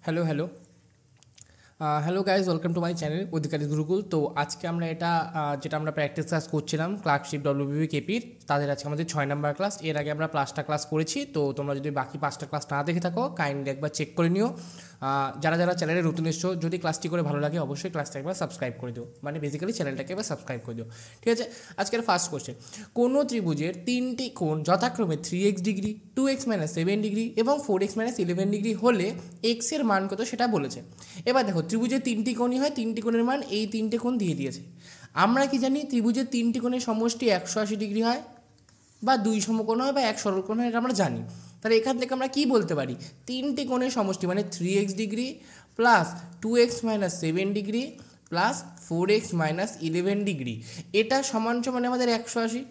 Hello hello hello guys, welcome to my channel Adhikari Gurukul. তো আজকে আমরা যেটা আমরা প্র্যাকটিস ক্লাস করছিলাম ক্লার্কশিপ ডব্লিউবিপি কেপির, তাদের আজকে আমাদের 6 নম্বর ক্লাস। এর আগে আমরা 5টা ক্লাস করেছি, তো তোমরা যদি বাকি 5টা ক্লাস না দেখে থাকো কাইন্ডলি একবার চেক করে নিও। যারা যারা চ্যানেলে নতুন এসছো, যদি ক্লাসটি করে ভালো লাগে অবশ্যই ক্লাসটা একবার সাবস্ক্রাইব করে দিও, মানে বেসিক্যালি চ্যানেলটাকে একবার সাবস্ক্রাইব করে দিও। ঠিক আছে, আজকের ফার্স্ট কোশ্চেন, কোনো ত্রিভুজের 3টি কোণ যথাক্রমে 3x ডিগ্রি, 2x - 7 ডিগ্রি এবং 4x - 11 ডিগ্রি হলে x এর মান কত সেটা বলেছে। এবার দেখো, ত্রিভুজের 3টি কোণই হয়, 3টি কোণের মান এই 3টে কোণ দিয়ে দিয়েছে। আমরা কি জানি, ত্রিভুজের 3টি কোণের সমষ্টি 180 ডিগ্রি হয়, বা 2 সমকোণ হয়, বা 1 সরলকোণ হয়, এটা আমরা জানি। তাহলে এখান থেকে আমরা কি বলতে পারি, 3টি কোণের সমষ্টি মানে 3x degree plus 2x - 7 degree plus 4x - 11 degree, এটা সমান সমান আমাদের 180।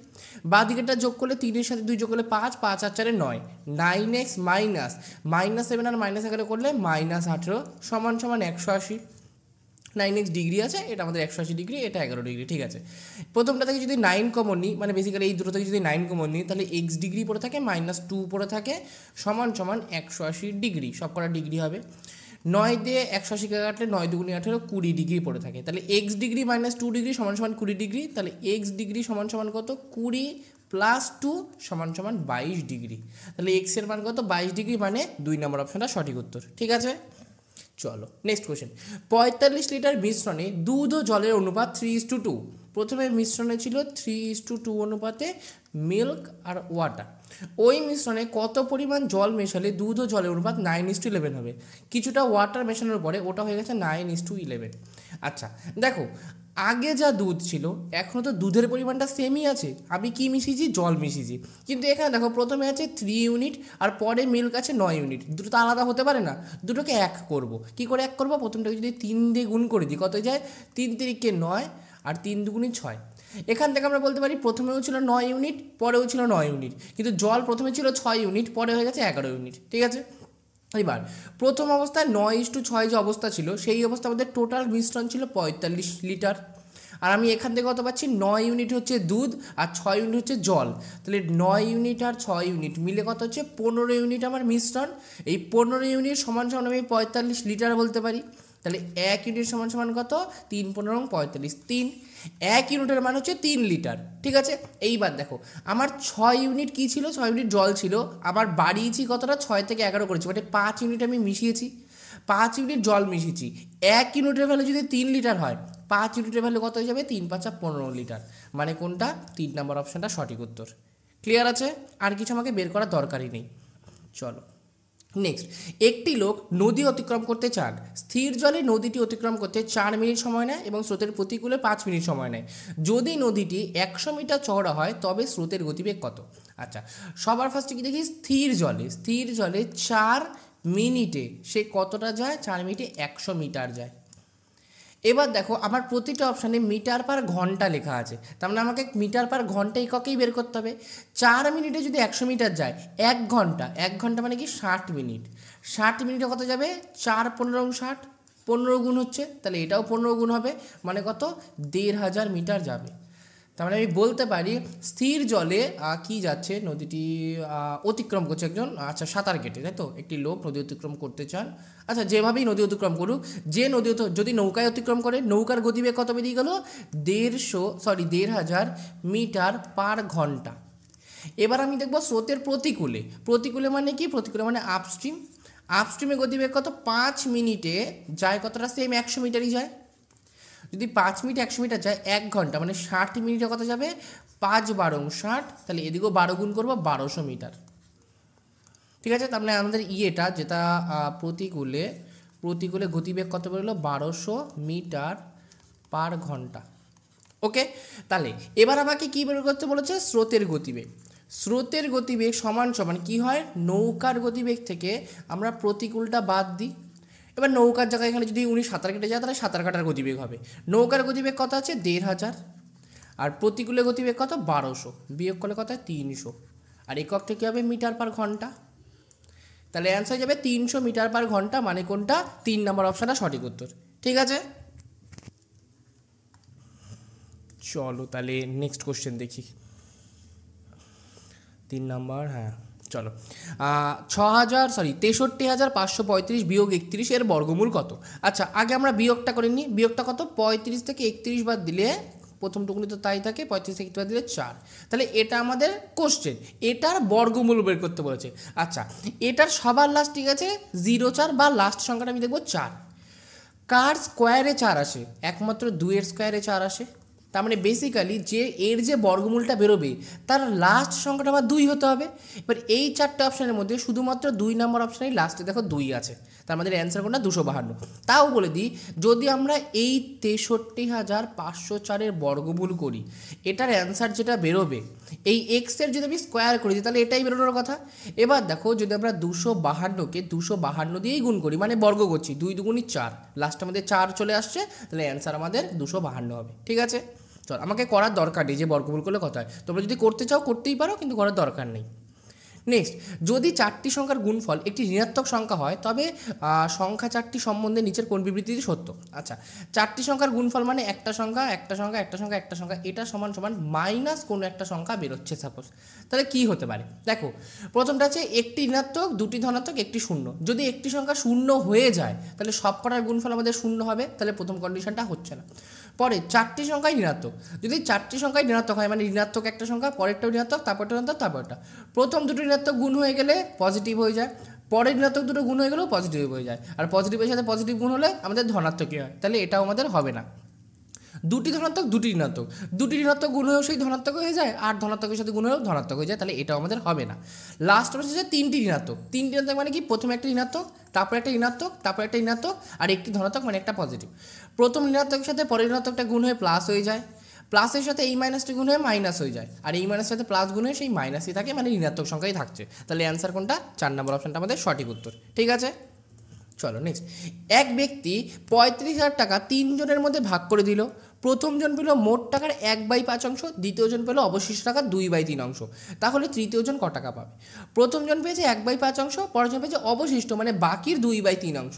বা দিকেটা যোগ করলে 3-এর সাথে 2 যোগ করলে 5, 5 আর 4 9, 9x -7 আর -11 করলে -18 সমান সমান 180। 9x ডিগ্রি আছে, এটা আমাদের 180 ডিগ্রি, এটা 11 ডিগ্রি। ঠিক আছে, প্রথমটা থেকে যদি 9 কমন নিই, মানে বেসিক্যালি এই দুটো থেকে যদি 9 কমন নিই, তাহলে x ডিগ্রি পড়ে থাকে -2 পড়ে থাকে সমান সমান 180 ডিগ্রি, সব কটা ডিগ্রি হবে। 9 দিয়ে 180কে কাটলে 9 দুগুণে 18, 20 ডিগ্রি পড়ে থাকে। তাহলে x ডিগ্রি -2 ডিগ্রি সমান সমান 20 ডিগ্রি। তাহলে x ডিগ্রি সমান সমান কত, 20 প্লাস 2 সমান সমান 22 ডিগ্রি। তাহলে x এর মান কত, 22 ডিগ্রি, মানে 2 নম্বর অপশনটা সঠিক উত্তর। ঠিক আছে, চলো নেক্সট কোয়েশ্চেন। 45 লিটার মিশ্রণে দুধ ও জলের অনুপাত 3:2। প্রথমে মিশ্রণে ছিল 3:2 অনুপাতে মিল্ক আর ওয়াটার। ওই মিশ্রণে কত পরিমাণ জল মেশালে দুধ ও জলের অনুপাত 9:11 হবে? কিছুটা ওয়াটার মেশানোর পরে ওটা হয়ে গেছে 9:11। আচ্ছা দেখো, আগে যা দুধ ছিল এখনও তো দুধের পরিমাণটা সেমই আছে, আমি কি মিশিয়েছি, জল মিশিয়েছি। কিন্তু এখানে দেখো, প্রথমে আছে 3 ইউনিট আর পরে মিল্ক আছে 9 ইউনিট, দুটো তো আলাদা হতে পারে না, দুটোকে এক করব। কি করে এক করব, প্রথমটাকে যদি 3 দিয়ে গুণ করে দিই কত যায়, 3 তিরিকে 9 আর 3 দুগুণে 6। এখান থেকে আমরা বলতে পারি প্রথমেও ছিল 9 ইউনিট, পরেও ছিল 9 ইউনিট, কিন্তু জল প্রথমে ছিল 6 ইউনিট, পরে হয়ে গেছে 11 ইউনিট। ঠিক আছে, এবার প্রথম অবস্থায় 9:6 যে অবস্থা ছিল, সেই অবস্থা আমাদের টোটাল মিশ্রণ ছিল 45 লিটার। আর আমি এখান থেকে কত পাচ্ছি, 9 ইউনিট হচ্ছে দুধ আর 6 ইউনিট হচ্ছে জল। তাহলে 9 ইউনিট আর 6 ইউনিট মিলে কত হচ্ছে, 15 ইউনিট আমার মিশ্রণ। এই 15 ইউনিট সমান সমান আমি 45 লিটার বলতে পারি। তাহলে 1 ইউনিট সমান সমান কত, 3 15 45, 3। 1 ইউনিটের মান হচ্ছে 3 লিটার। ঠিক আছে, এইবার দেখো, আমার 6 ইউনিট কী ছিল, 6 ইউনিট জল ছিল, আবার বাড়িয়েছি কতটা, 6 থেকে 11 করেছি, মানে 5 ইউনিট আমি মিশিয়েছি, 5 ইউনিট জল মিশিয়েছি। 1 ইউনিটের ভ্যালু যদি 3 লিটার হয়, 5 ইউনিটের ভ্যালু কত হয়ে যাবে, 3 5 15 লিটার, মানে কোনটা, 3 নম্বর অপশানটা সঠিক উত্তর। ক্লিয়ার আছে, আর কিছু আমাকে বের করার দরকারই নেই। চলো নেক্সট, একটি লোক নদী অতিক্রম করতে চান। স্থির জলে নদীটি অতিক্রম করতে 4 মিনিট সময় নেয় এবং স্রোতের প্রতিকূলে 5 মিনিট সময় নেয়। যদি নদীটি 100 মিটার চওড়া হয় তবে স্রোতের গতিবেগ কত? আচ্ছা, সবার ফার্স্টে কি দেখি, স্থির জলে 4 মিনিটে সে কতটা যায়, 4 মিনিটে 100 মিটার যায়। এবার দেখো, আমার প্রতিটা অপশানে মিটার পার ঘন্টা লেখা আছে, তার মানে আমাকে মিটার পার ঘন্টা এককেই বের করতে হবে। 4 মিনিটে যদি 100 মিটার যায়, 1 ঘন্টা মানে কি 60 মিনিট। 60 মিনিটে কত যাবে, 4 15 60, 15 গুণ হচ্ছে, তাহলে এটাও 15 গুণ হবে, মানে কত, 1500 মিটার যাবে। তার মানে আমি বলতে পারি স্থির জলে কি যাচ্ছে, নদীটি অতিক্রম করছে একজন, আচ্ছা সাঁতার কেটে, তাই তো, একটি লোক নদী অতিক্রম করতে চান। আচ্ছা যেভাবেই নদী অতিক্রম করুক, যে নদী যদি নৌকায় অতিক্রম করে, নৌকার গতিবেগ কত বেরিয়ে গেল, 1500 মিটার পার ঘন্টা। এবার আমি দেখব স্রোতের প্রতিকূলে মানে কি, প্রতিকূলে মানে আপস্ট্রিমে গতিবেগ কত, 5 মিনিটে যায় কতটা, সেম 100 মিটারই যায়। যদি 5 মিনিট 100 মিটার যায়, 1 ঘন্টা মানে 60 মিনিটে কত যাবে, 5 12 60, তাহলে এদিকেও 12 গুণ করবো, 1200 মিটার। ঠিক আছে, তার মানে আমাদের যেটা প্রতিকূলে গতিবেগ কত বেরোলো, 1200 মিটার পার ঘন্টা। ওকে, তাহলে এবার আমাকে কী বের করতে বলেছে, স্রোতের গতিবেগ সমান সমান কী হয়, নৌকার গতিবেগ থেকে আমরা প্রতিকূলটা বাদ দিই। এবার নৌকার জায়গায় এখানে যদি উনি সাঁতার কেটে যায়, তাহলে সাঁতার কাটার গতিবেগ হবে। নৌকার গতিবেগ কত আছে, 1500, আর প্রতিকূলে গতিবেগ কত, 1200, বিয়োগ করলে কত হয়, 300, আর একক থেকে হবে মিটার পার ঘন্টা। তাহলে অ্যান্সার যাবে 300 মিটার পার ঘন্টা, মানে কোনটা, 3 নম্বর অপশানটা সঠিক উত্তর। ঠিক আছে, চলো তাহলে নেক্সট কোশ্চেন দেখি। 3 নম্বর, হ্যাঁ চলো 63,535 বিয়োগ 31 এর বর্গমূল কত? আচ্ছা আগে আমরা বিয়োগটা করে নিই। বিয়োগটা কত? 35 থেকে 31 বাদ দিলে প্রথম টুকুনি তো তাই থাকে, 35 থেকে 31 বাদ দিলে 4। তাহলে এটা আমাদের কোশ্চেন, এটার বর্গমূল বের করতে বলেছে। আচ্ছা এটার সবার লাস্ট ঠিক আছে 0,4 বা লাস্ট সংখ্যাটা আমি দেখবো 4। কার স্কোয়ারে 4 আসে? একমাত্র 2-এর স্কোয়ারে 4 আসে। তার মানে বেসিক্যালি যে এর যে বর্গমূলটা বেরোবে তার লাস্ট সংখ্যাটা আবার 2 হতে হবে। এবার এই 4টে অপশানের মধ্যে শুধুমাত্র 2 নম্বর অপশানেই লাস্টে দেখো 2 আছে, তার আমাদের অ্যান্সার কোনটা? 252। তাও বলে দিই, যদি আমরা এই 63,504-এর বর্গমূল করি, এটার অ্যান্সার যেটা বেরোবে এই এক্সের যদি আমি স্কোয়ার করে দিই তাহলে এটাই বেরোনোর কথা। এবার দেখো যদি আমরা 252কে 252 দিয়েই গুণ করি, মানে বর্গ করছি, 2 দুগুণি 4, লাস্ট আমাদের 4 চলে আসছে, তাহলে অ্যান্সার আমাদের 252 হবে। ঠিক আছে, চল আমাকে করার দরকার নেই যে বর্গমূল করলে কত হয়, তোমরা যদি করতে চাও করতেই পারো, কিন্তু করার দরকার নেই। নেক্সট, যদি 4টি সংখ্যার গুণফল একটি ঋণাত্মক সংখ্যা হয় তবে সংখ্যা 4টি সম্বন্ধে নিচের কোন বিবৃতিটি সত্য? আচ্ছা 4টি সংখ্যার গুণফল মানে একটা সংখ্যা একটা সংখ্যা একটা সংখ্যা একটা সংখ্যা, এটা সমান সমান মাইনাস কোনো একটা সংখ্যা বেরোচ্ছে সাপোজ। তাহলে কি হতে পারে? দেখো প্রথমটা আছে একটি ঋণাত্মক, দুটি ধনাত্মক, একটি শূন্য। যদি একটি সংখ্যা শূন্য হয়ে যায় তাহলে সব কটার গুণফল আমাদের শূন্য হবে, তাহলে প্রথম কন্ডিশনটা হচ্ছে না। পরে 4টি সংখ্যাই ঋণাত্মক, যদি 4টি সংখ্যাই ঋণাত্মক হয় মানে ঋণাত্মক একটা সংখ্যা, পরেরটাও ঋণাত্মক, তারপরটা ঋণাত্মক, তারপরটা, প্রথম দুটো ঋণাত্মক গুণ হয়ে গেলে পজিটিভ হয়ে যায়, পরের ঋণাত্মক দুটো গুণ হয়ে গেলেও পজিটিভ হয়ে যায়, আর পজিটিভের সাথে পজিটিভ গুণ হলে আমাদের ধনাত্মকই হয়, তাহলে এটাও আমাদের হবে না। দুটি ধনাত্মক দুটি ঋণাত্মক, দুটি ঋণাত্মক গুণ হয়েও সেই ধনাত্মক হয়ে যায়, আর ধনাত্মকের সাথে গুণ হয়েও ধনাত্মক হয়ে যায়, তাহলে এটাও আমাদের হবে না। লাস্ট অপশন হচ্ছে 3টি ঋণাত্মক। 3টি ঋণাত্মক মানে কি? প্রথমে একটা ঋণাত্মক, তারপর একটা ঋণাত্মক, তারপর একটা ঋণাত্মক, আর একটি ধনাত্মক মানে একটা পজিটিভ। প্রথম ঋণাত্মকের সাথে পরের ঋণাত্মকটা গুণ হয়ে প্লাস হয়ে যায়, প্লাসের সাথে এই মাইনাসটি গুণ হয়ে মাইনাস হয়ে যায়, আর এই মাইনাসের সাথে প্লাস গুণ হয়ে সেই মাইনাসই থাকে, মানে ঋণাত্মক সংখ্যাই থাকছে। তাহলে অ্যান্সার কোনটা? 4 নম্বর অপশনটা আমাদের সঠিক উত্তর। ঠিক আছে, চলো নেক্সট। এক ব্যক্তি 35,000 টাকা 3 জনের মধ্যে ভাগ করে দিল। প্রথম জন পেল মোট টাকার 1/5 অংশ, দ্বিতীয় জন পেল অবশিষ্ট টাকার 2/3 অংশ। তাহলে তৃতীয় জন ক টাকা পাবে? প্রথম জন পেয়েছে 1/5 অংশ, পরের জন পেয়েছে অবশিষ্ট মানে বাকির 2/3 অংশ।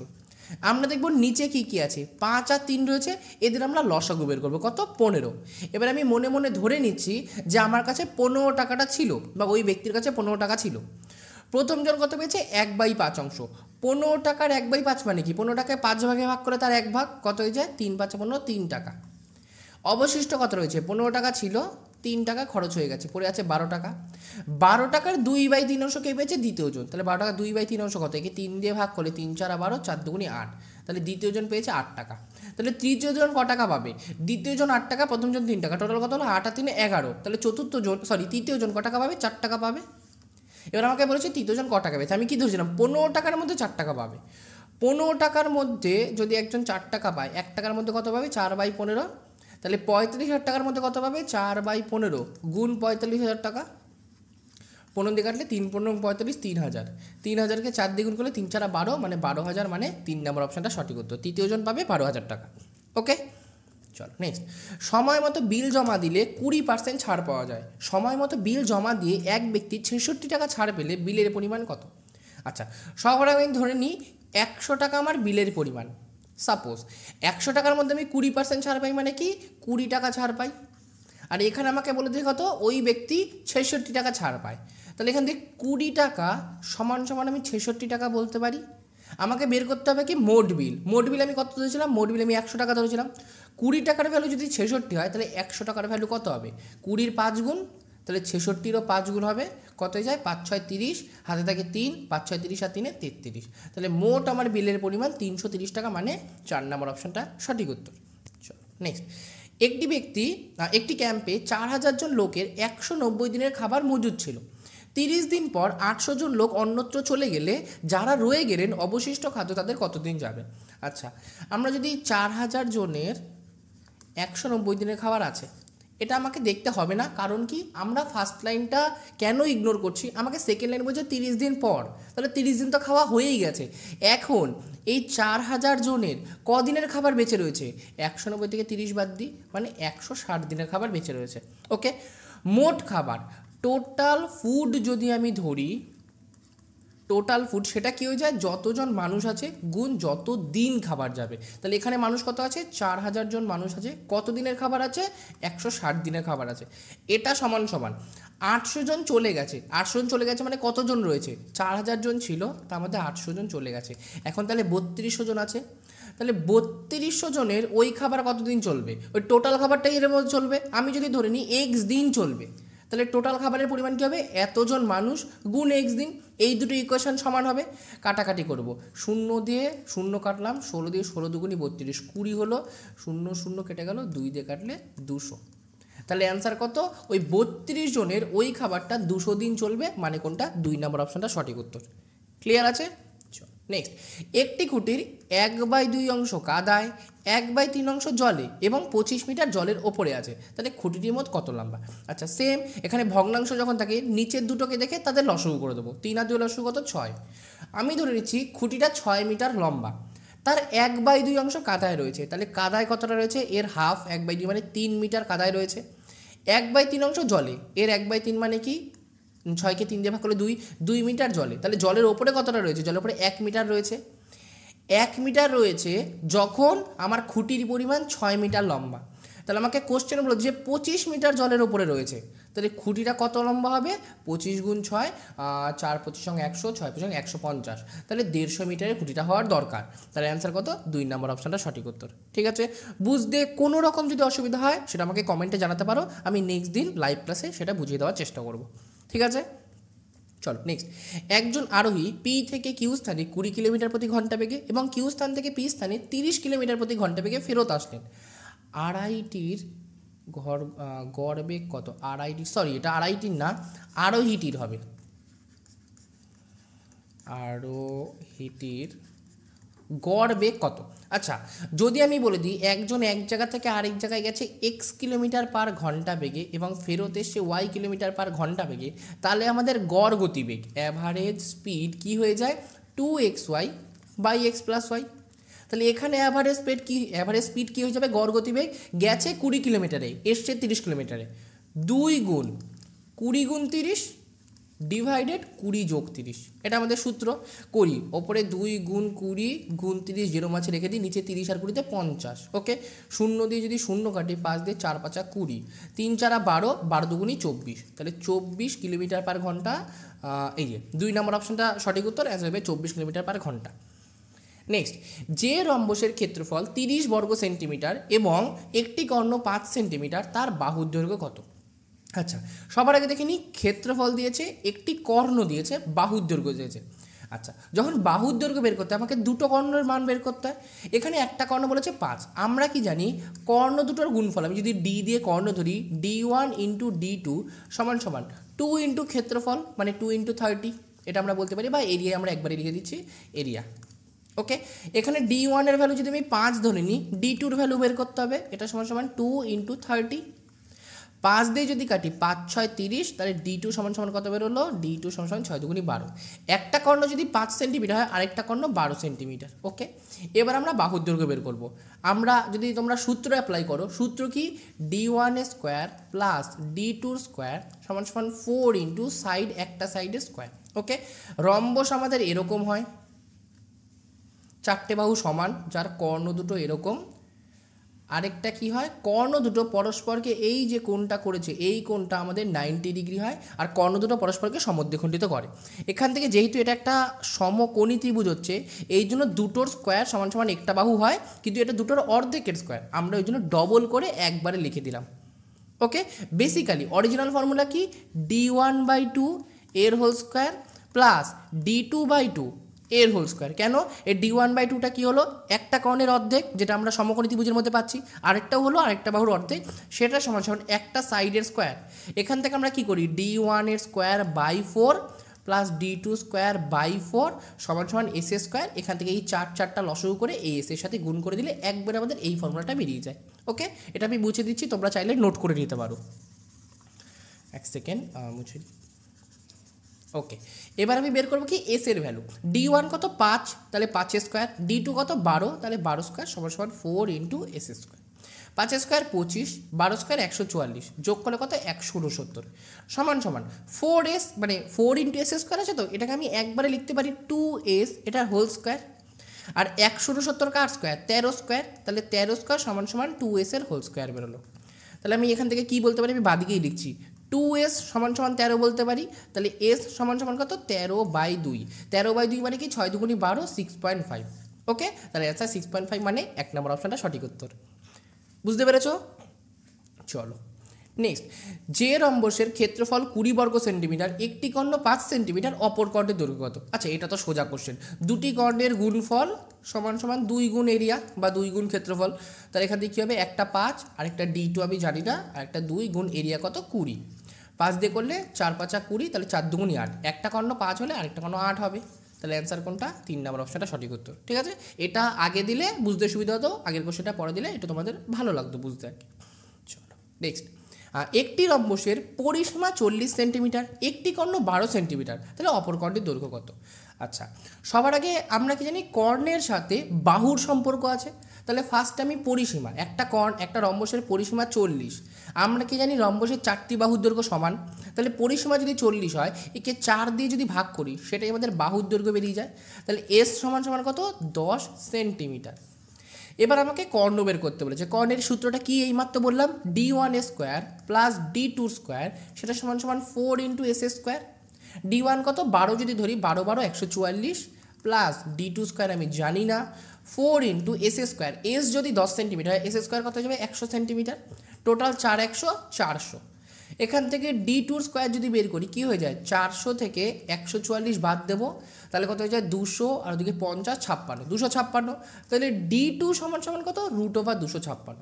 আমরা দেখব নিচে কি কি আছে, 5 আর 3 রয়েছে, এদের আমরা লসাগু বের করবো, কত? 15। এবার আমি মনে মনে ধরে নিচ্ছি যে আমার কাছে 15 টাকাটা ছিল, বা ওই ব্যক্তির কাছে 15 টাকা ছিল। প্রথম জন কত পেয়েছে? 1/5 অংশ। 15 টাকার 1/5 মানে কি? 15 টাকায় 5 ভাগে ভাগ করে তার 1 ভাগ, কত হয়ে যায়? 3 5 15, 3 টাকা। অবশিষ্ট কত রয়েছে? 15 টাকা ছিল, 3 টাকা খরচ হয়ে গেছে, পড়ে আছে 12 টাকা। 12 টাকার 2/3 অংশ কে পেয়েছে? দ্বিতীয় জন। তাহলে 12 টাকা 2/3 অংশ কত? একে 3 দিয়ে ভাগ করে 3 4 12, 4 দুগুণি 8, তাহলে দ্বিতীয় জন পেয়েছে 8 টাকা। তাহলে তৃতীয় জন ক টাকা পাবে? দ্বিতীয় জন 8 টাকা, প্রথম জন 3 টাকা, টোটাল কত হলো? 8 আর 3 11। তাহলে চতুর্থ জন তৃতীয় জন ক টাকা পাবে? 4 টাকা পাবে। এবার আমাকে বলেছে তৃতীয় জন ক টাকা পেয়েছে, আমি কি ধরছিলাম? 15 টাকার মধ্যে 4 টাকা পাবে। 15 টাকার মধ্যে যদি একজন 4 টাকা পায়, 1 টাকার মধ্যে কত পাবে? 4/15। তাহলে 35,000 টাকার মধ্যে কত পাবে? 4/15 গুণ 45,000 টাকা। 15 দিয়ে কাটলে 3 15 45, 3,000। 3,000কে 4 দিয়ে গুণ করলে 3 4 12, মানে 12,000, মানে 3 নম্বর অপশানটা সঠিক উত্তর। তৃতীয় জন পাবে 12,000 টাকা। ওকে, চলো নেক্সট। সময় মতো বিল জমা দিলে 20% ছাড় পাওয়া যায়। সময় মতো বিল জমা দিয়ে এক ব্যক্তি 66 টাকা ছাড় পেলে বিলের পরিমাণ কত? আচ্ছা সবার আগে আমি ধরে নিই 100 টাকা আমার বিলের পরিমাণ। সাপোজ 100 টাকার মধ্যে আমি 20% ছাড় পাই, মানে কি? 20 টাকা ছাড় পাই। আর এখানে আমাকে বলে দিয়ে কত? ওই ব্যক্তি 66 টাকা ছাড় পায়। তাহলে এখান থেকে 20 টাকা সমান সমান আমি 66 টাকা বলতে পারি। আমাকে বের করতে হবে কি? মোট বিল। মোট বিল আমি কত ধরেছিলাম? মোট বিল আমি 100 টাকা ধরেছিলাম। 20 টাকার ভ্যালু যদি 66 হয় তাহলে 100 টাকার ভ্যালু কত হবে? 20-র 5 গুণ, তাহলে 66-রও 5 গুণ হবে, কত হয়ে যায়? 5 6 30, হাতে থাকে 3, 5 6 30 আর 3 33। তাহলে মোট আমার বিলের পরিমাণ 330 টাকা, মানে 4 নম্বর অপশনটা সঠিক উত্তর। চলো নেক্সট। একটি ক্যাম্পে 4,000 জন লোকের 190 দিনের খাবার মজুদ ছিল। 30 দিন পর 800 জন লোক অন্যত্র চলে গেলে যারা রয়ে গেলেন অবশিষ্ট খাদ্য তাদের কতদিন যাবে? আচ্ছা আমরা যদি 4,000 জনের 190 দিনের খাবার আছে, এটা আমাকে দেখতে হবে না, কারণ কি? আমরা ফার্স্ট লাইনটা কেন ইগনোর করছি? আমাকে সেকেন্ড লাইন বলছে 30 দিন পর, তাহলে 30 দিন তো খাওয়া হয়েই গেছে। এখন এই 4,000 জনের কদিনের খাবার বেঁচে রয়েছে? 190 থেকে 30 বাদ দিই, মানে 160 দিনের খাবার বেঁচে রয়েছে। ওকে, মোট খাবার টোটাল ফুড যদি আমি ধরি, টোটাল ফুড সেটা কী হয়ে যায় যতজন মানুষ আছে গুণ যত দিন খাবার যাবে। তাহলে এখানে মানুষ কত আছে 4000 জন মানুষ আছে, কত দিনের খাবার আছে 160 দিনের খাবার আছে। এটা সমান সমান 800 জন চলে গেছে, 800 জন চলে গেছে মানে কতজন রয়েছে 4000 জন ছিল, তার মধ্যে 800 জন চলে গেছে। এখন তাহলে 3200 জন আছে, তাহলে 3200 জনের ওই খাবার কতদিন চলবে, ওই টোটাল খাবারটাই এর মধ্যে চলবে। আমি যদি ধরে নিই এক্স দিন চলবে, তাহলে টোটাল খাবারের পরিমাণ কী হবে এতজন মানুষ গুণ এক্স দিন। এই দুটো ইকুয়েশন সমান হবে, কাটাকাটি করব, 0 দিয়ে 0 কাটলাম, 16 দিয়ে 16 দুগুণি 32, 20 হলো, 0 0 কেটে গেল, 2 দিয়ে কাটলে 200। তাহলে অ্যান্সার কত, ওই 32 জনের ওই খাবারটা 200 দিন চলবে, মানে কোনটা 2 নম্বর অপশনটা সঠিক উত্তর। ক্লিয়ার আছে? নেক্সট, একটি খুঁটির 1/2 অংশ কাদায়, 1/3 অংশ জলে এবং 25 মিটার জলের ওপরে আছে, তাহলে খুঁটিটির মোট কত লম্বা? আচ্ছা সেম, এখানে ভগ্নাংশ যখন থাকে নিচের দুটোকে দেখে তাদের লসগু করে দেবো। 3 আর 2 লসগু কত 6। আমি ধরে নিচ্ছি খুঁটিটা 6 মিটার লম্বা, তার 1/2 অংশ কাদায় রয়েছে, তাহলে কাদায় কতটা রয়েছে, এর হাফ 1/2 মানে 3 মিটার কাদায় রয়েছে। 1/3 অংশ জলে, এর 1/3 মানে কি 6কে 3 দিয়ে ভাগ করলে 2 মিটার জলে, তাহলে জলের ওপরে কতটা রয়েছে, জলের ওপরে 1 মিটার রয়েছে। 1 মিটার রয়েছে যখন আমার খুঁটির পরিমাণ 6 মিটার লম্বা, তাহলে আমাকে কোশ্চেন বলো যে 25 মিটার জলের ওপরে রয়েছে, তাহলে খুঁটিটা কত লম্বা হবে 25 গুণ 6, 4 25 সঙ্গে 100, 6 25 150, তাহলে 150 মিটারের খুঁটিটা হওয়ার দরকার। তাহলে অ্যান্সার কত 2 নম্বর অপশনটা সঠিক উত্তর। ঠিক আছে, বুঝতে কোনো রকম যদি অসুবিধা হয় সেটা আমাকে কমেন্টে জানাতে পারো, আমি নেক্সট দিন লাইভ ক্লাসে সেটা বুঝিয়ে দেওয়ার চেষ্টা করব। ঠিক আছে, চলো নেক্সট। একজন আরোহী পি থেকে কিউ স্থানে 20 কিলোমিটার প্রতি ঘন্টা বেগে এবং কিউ স্থান থেকে পি স্থানে 30 কিলোমিটার প্রতি ঘন্টা বেগে ফেরত আসলেন। আড়াইটির গড় বেগ কত? এটা আড়াইটির না, আরোহীটির হবে। আরোহীটির গড় বেগ কত? আচ্ছা, যদি আমি বলে দিই একজন এক জায়গা থেকে আরেক জায়গায় গেছে এক্স কিলোমিটার পার ঘন্টা বেগে এবং ফেরত এসছে ওয়াই কিলোমিটার পার ঘন্টা বেগে, তাহলে আমাদের গড় গতিবেগ অ্যাভারেজ স্পিড কি হয়ে যায় 2xy by x plus Y. তাহলে এখানে অ্যাভারেজ স্পিড কী হয়ে যাবে, গড় গতিবেগ গেছে 20 কিলোমিটারে, এসছে 30 কিলোমিটারে, 2 গুণ 20 গুণ 30 ডিভাইডেড 20 যোগ 30, এটা আমাদের সূত্র করি। ওপরে 2 গুণ 20 গুণ 30 0 মাঝে রেখে দিই, নিচে 30 আর 20তে 50। ওকে, 0 দিয়ে যদি 0 কাটি, 5 দিয়ে 4 5 20, 3 4 12, 12 দুগুণি 24, তাহলে 24 কিলোমিটার পার ঘন্টা। এই যে 2 নম্বর অপশনটা সঠিক উত্তর, অ্যান্সার হবে 24 কিলোমিটার পার ঘন্টা। নেক্সট, যে রম্বসের ক্ষেত্রফল 30 বর্গ সেন্টিমিটার এবং একটি কর্ণ 5 সেন্টিমিটার, তার বাহুর দৈর্ঘ্য কত? আচ্ছা, সবার আগে দেখে নিই, ক্ষেত্রফল দিয়েছে, একটি কর্ণ দিয়েছে, বাহুর দৈর্ঘ্য দিয়েছে। আচ্ছা, যখন বাহুর দৈর্ঘ্য বের করতে হয় আমাকে দুটো কর্ণের মান বের করতে হয়। এখানে একটা কর্ণ বলেছে 5, আমরা কি জানি কর্ণ দুটোর গুণফল, আমি যদি ডি দিয়ে কর্ণ ধরি, d1 ইন্টু d2 সমান সমান 2 ইন্টু ক্ষেত্রফল মানে 2 ইন্টু 30, এটা আমরা বলতে পারি, বা এরিয়া আমরা একবারই লিখে দিচ্ছি এরিয়া। ওকে, এখানে d1 এর ভ্যালু যদি আমি 5 ধরে নিই, d2 এর ভ্যালু বের করতে হবে, এটা সমান সমান 2 ইন্টু 30, 5 দিয়ে যদি কাটি 5 6 30, তাহলে d2 সমান সমান কত বেরোলো, d2 সমান সমান 6 দুগুণি 12। একটা কর্ণ যদি 5 সেন্টিমিটার হয়, আরেকটা কর্ণ 12 সেন্টিমিটার। ওকে, এবার আমরা বাহুর দৈর্ঘ্য বের করব। আমরা যদি তোমরা সূত্র অ্যাপ্লাই করো, সূত্র কি d1 square plus d2 square সমান সমান 4 ইন্টু সাইড, একটা সাইডের স্কোয়ার। ওকে, রম্বস আমাদের এরকম হয়, 4টে বাহু সমান, যার কর্ণ দুটো এরকম। আরেকটা কি হয়, কর্ণ দুটো পরস্পরকে, এই যে কোণটা করেছে এই কোণটা আমাদের 90 ডিগ্রি হয়, আর কর্ণ দুটো পরস্পরকে সমদ্বিখণ্ডিত করে। এখান থেকে যেহেতু এটা একটা সমকোণী ত্রিভুজ হচ্ছে, এই জন্য দুটোর স্কোয়ার সমান সমান একটা বাহু হয়, কিন্তু এটা দুটোর অর্ধেকের স্কোয়ার, আমরা ওই জন্য ডবল করে একবারে লিখে দিলাম। ওকে, বেসিক্যালি অরিজিনাল ফর্মুলা কি, d1/2 এর হোল স্কোয়ার প্লাস d2/2 এর হোল স্কোয়ার। কেন, এই d1/2টা কী হলো, একটা কর্ণের অর্ধেক, যেটা আমরা সমকোণী ত্রিভুজের মধ্যে পাচ্ছি, আরেকটাও হলো আরেকটা বাহুর অর্ধেক, সেটা সমান সমান একটা সাইডের স্কোয়ার। এখান থেকে আমরা কি করি, d1 এর square by 4 plus d2 square by 4 সমান সমান s এর স্কোয়ার। এখান থেকে এই 4টা লসগু করে এই s এর সাথে গুণ করে দিলে একবারে আমাদের এই ফর্মুলাটা বেরিয়ে যায়। ওকে, এটা আমি মুছে দিচ্ছি, তোমরা চাইলে নোট করে নিতে পারো। এক সেকেন্ড মুছে দিই। ওকে, এবার আমি বের করবো কি এস এর ভ্যালু, d1 কত 5, তাহলে 5 স্কোয়ার, d2 কত 12, তাহলে 12 স্কোয়ার সমান সমান 4 into S square. 5 square 25, 12 square 144, যোগ করলে কত 169 সমান সমান 4s, মানে 4 ইন্টু এস স্কোয়ার আছে, তো এটাকে আমি একবারে লিখতে পারি 2s, এটার হোল স্কোয়ার। আর 169 কার স্কোয়ার 13 স্কোয়ার, তাহলে 13 স্কোয়ার সমান সমান 2s এর হোল স্কোয়ার বেরোলো। তাহলে আমি এখান থেকে কি বলতে পারি, আমি বাদিকেই লিখছি 2s সমান সমান 13 বলতে পারি। তাহলে s সমান সমান কত 13/2, 13/2 মানে কি 6 দুগুণি 12, 6.5। ওকে, তাহলে অ্যান্সার 6.5 মানে 1 নম্বর অপশনটা সঠিক উত্তর। বুঝতে পেরেছো? চলো নেক্সট, যে রম্বসের ক্ষেত্রফল 20 বর্গ সেন্টিমিটার, একটি কর্ণ 5 সেন্টিমিটার, অপর কর্ণের দৈর্ঘ্য কত? আচ্ছা, এটা তো সোজা কোশ্চেন, দুটি কর্ণের গুণফল সমান সমান 2 গুণ এরিয়া বা 2 গুণ ক্ষেত্রফল। তাহলে এখান থেকে কী হবে, একটা 5 আর একটা D2 আমি জানি না, আর একটা 2 গুণ এরিয়া কত 20, 5 দিয়ে করলে 4 5 20, তাহলে 4 দুগুণি 8, একটা কর্ণ 5 হলে আরেকটা কর্ণ 8 হবে। তাহলে অ্যান্সার কোনটা? 3 নম্বর অপশনটা সঠিক উত্তর। ঠিক আছে, এটা আগে দিলে বুঝতে সুবিধা হতো, আগের কোশ্চেনটা পরে দিলে এটা তোমাদের ভালো লাগতো বুঝতে আর কি। চলো নেক্সট, একটি রম্বসের পরিসীমা 40 সেন্টিমিটার, একটি কর্ণ 12 সেন্টিমিটার, তাহলে অপর কর্ণের দৈর্ঘ্য কত? আচ্ছা, সবার আগে আমরা কি জানি, কর্ণের সাথে বাহুর সম্পর্ক আছে। তাহলে ফার্স্ট আমি পরিসীমা, একটা রম্বসের পরিসীমা 40, আমরা কি জানি রম্বসের 4টি বাহুর দৈর্ঘ্য সমান। তাহলে পরিসীমা যদি 40 হয়, একে 4 দিয়ে যদি ভাগ করি, সেটাই আমাদের বাহুর দৈর্ঘ্য বেরিয়ে যায়। তাহলে এস সমান সমান কত 10 সেন্টিমিটার। এবার আমাকে কর্ণ বের করতে বলেছে। কর্ণের সূত্রটা কি এইমাত্র বললাম, D1 square plus D2 square, সেটা সমান সমান 4 ইন্টু এস স্কোয়ার। D1 কত 12 যদি ধরি, 12 12 144, প্লাস D2 স্কোয়ার আমি জানি না, 4 ইন্টু এস স্কোয়ার, এস যদি 10 সেন্টিমিটার হয়, এস স্কোয়ার কত যাবে 100 সেন্টিমিটার, টোটাল 4 100 400। এখান থেকে D2 স্কোয়ার যদি বের করি কি হয়ে যায়, 400 থেকে 144 বাদ দেবো, তাহলে কত হয়ে যায় 200, আর ওদিকে 50 56, 256। তাহলে D2 সমান সমান কত √ 256।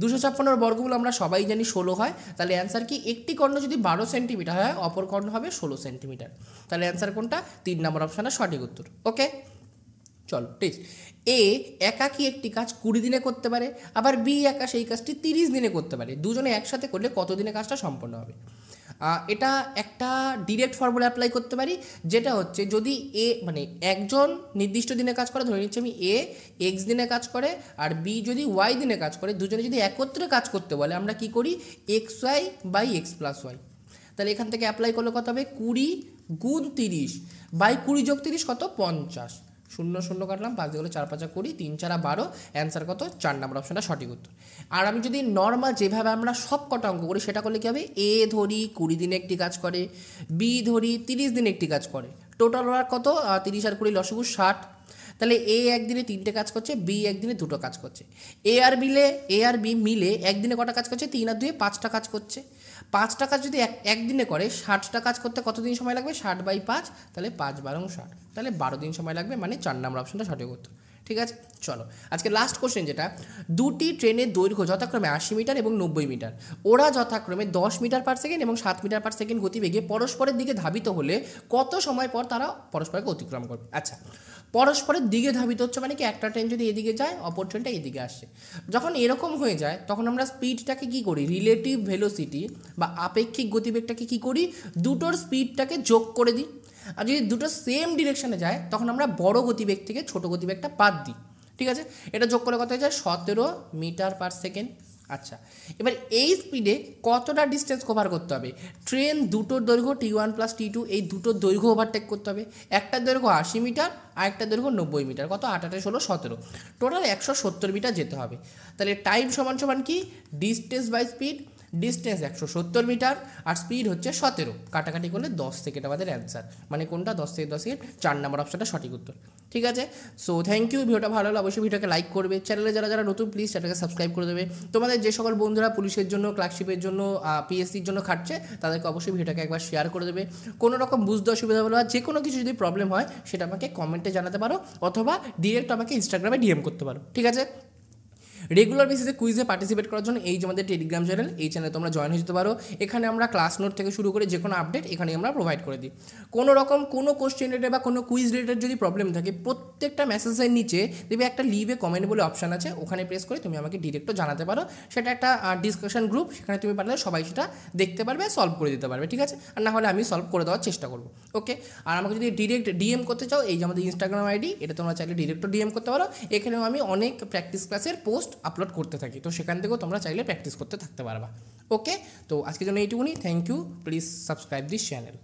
256 বর্গমূল আমরা সবাই জানি 16 হয়। তাহলে অ্যান্সার কি, একটি কর্ণ যদি 12 সেন্টিমিটার হয়, অপর কর্ণ হবে 16 সেন্টিমিটার। তাহলে অ্যান্সার কোনটা? 3 নম্বর অপশনটা সঠিক উত্তর। ওকে, চলো ঠিক, এ একাকি একটি কাজ 20 দিনে করতে পারে, আবার বি একা সেই কাজটি 30 দিনে করতে পারে, দুজনে একসাথে করলে কত দিনে কাজটা সম্পন্ন হবে? এটা একটা ডিরেক্ট ফর্মুলা অ্যাপ্লাই করতে পারি, যেটা হচ্ছে যদি এ মানে একজন নির্দিষ্ট দিনে কাজ করে, ধরে নিচ্ছি আমি এ এক্স দিনে কাজ করে, আর বি যদি ওয়াই দিনে কাজ করে, দুজনে যদি একত্রে কাজ করতে বলে, আমরা কি করি XY/X+Y। তাহলে এখান থেকে অ্যাপ্লাই করলে কত হবে, 20 গুণ 30 বাই 20 যোগ 30 কত 50, 0 0 কাটলাম, 5 দিয়ে 4 5 20, 3 4 12, অ্যান্সার কত 4 নম্বর অপশনটা সঠিক উত্তর। আর আমি যদি নর্মাল যেভাবে আমরা সব কটা অঙ্ক করি সেটা করলে কী হবে, এ ধরি 20 দিনে একটি কাজ করে, বি ধরি 30 দিনে একটি কাজ করে, টোটাল ওয়ার্ক কত 30 আর 20 লসাগু 60। তাহলে এ একদিনে 3টে কাজ করছে, বি একদিনে 2টো কাজ করছে, এ আর বি মিলে একদিনে কটা কাজ করছে, 3 আর 2 5টা কাজ করছে। 5টা কাজ যদি একদিনে করে, 60টা কাজ করতে কতদিন সময় লাগবে, 60/5, তাহলে 5 12 60, তাহলে 12 দিন সময় লাগবে, মানে 4 নম্বর অপশনটা সঠিক উত্তর। ঠিক আছে, চলো আজকে লাস্ট কোশ্চেন, যেটা দুটি ট্রেনের দৈর্ঘ্য যথাক্রমে 80 মিটার এবং 90 মিটার, ওরা যথাক্রমে 10 মিটার পার সেকেন্ড এবং 7 মিটার পার সেকেন্ড গতিবেগে পরস্পরের দিকে ধাবিত হলে কত সময় পর তারা পরস্পরকে অতিক্রম করবে? আচ্ছা, পরস্পরের দিকে ধাবিত হচ্ছে মানে কি, একটা ট্রেন যদি এদিকে যায়, অপর ট্রেনটা এদিকে আসছে, যখন এরকম হয়ে যায় তখন আমরা স্পিডটাকে কি করি, রিলেটিভ ভেলোসিটি বা আপেক্ষিক গতিবেগটাকে কি করি, দুটোর স্পিডটাকে যোগ করে দিই। আর যদি দুটো সেম ডিরেকশনে যায়, তখন আমরা বড় গতিবেগ থেকে ছোট গতিবেগটা বাদ দিই। ঠিক আছে, এটা যোগ করে কত হয়ে যায় 17 মিটার পার সেকেন্ড। আচ্ছা, এবার এই স্পিডে কতটা ডিস্টেন্স কভার করতে হবে, ট্রেন দুটোর দৈর্ঘ্য T1 + T2, এই দুটোর দৈর্ঘ্য ওভারটেক করতে হবে। একটার দৈর্ঘ্য 80 মিটার আর একটার দৈর্ঘ্য 90 মিটার, কত 8 8 16 17, টোটাল 170 মিটার যেতে হবে। তাহলে টাইম সমান সমান কি, distance by speed, distance 170 metre আর স্পিড হচ্ছে 17, কাটাকাটি করলে 10 সেকেন্ড আমাদের অ্যান্সার, মানে কোনটা 10 থেকে 10 সেকেন্ড, 4 নম্বর অপশনটা সঠিক উত্তর। ঠিক আছে, সো থ্যাংক ইউ, ভিডিওটা ভালো হলে অবশ্যই ভিডিওকে লাইক করবে, চ্যানেলে যারা যারা নতুন প্লিজ চ্যানেলকে সাবস্ক্রাইব করে দেবে। তোমাদের যে সকল বন্ধুরা পুলিশের জন্য, ক্লার্কশিপের জন্য, পিএসসির জন্য খাটছে, তাদেরকে অবশ্যই ভিডিওটাকে একবার শেয়ার করে দেবে। কোনো রকম বুঝতে অসুবিধা হলে বা যে কোনো কিছু যদি প্রবলেম হয়, সেটা আমাকে কমেন্টে জানাতে পারো, অথবা ডিরেক্ট আমাকে ইনস্টাগ্রামে ডিএম করতে পারো। ঠিক আছে, রেগুলার বেসিসে কুইজে পার্টিসিপেট করার জন্য এই যে আমাদের টেলিগ্রাম চ্যানেল, এই চ্যানেলে তোমরা জয়েন হয়ে যেতে পারো। এখানে আমরা ক্লাস নোট থেকে শুরু করে যে কোনো আপডেট এখানে আমরা প্রোভাইড করে দিই। কোনো রকম কোনো কোশ্চেন রিলেটেড বা কোনো কুইজ রিলেটেড যদি প্রবলেম থাকে, প্রত্যেকটা মেসেজের নিচে দেখবে একটা লিভে কমেন্ট বলে অপশান আছে, ওখানে প্রেস করে তুমি আমাকে ডিরেক্টও জানাতে পারো। সেটা একটা ডিসকাশন গ্রুপ, সেখানে তুমি পারলে সবাই সেটা দেখতে পারবে, সলভ করে দিতে পারবে। ঠিক আছে, আর না হলে আমি সলভ করে দেওয়ার চেষ্টা করবো। ওকে, আর আমাকে যদি ডিরেক্ট ডিএম করতে চাও, এই যে আমাদের ইনস্টাগ্রাম আইডি, এটা তোমরা চাইলে ডিরেক্টও ডিএম করতে পারো। এখানেও আমি অনেক প্র্যাকটিস ক্লাসের পোস্ট আপলোড করতে থাকি, তো সেখান থেকেও তোমরা চাইলে প্র্যাকটিস করতে থাকতে পারবা। ওকে, তো আজকের জন্য এইটুকুনি। Thank you, please subscribe this channel.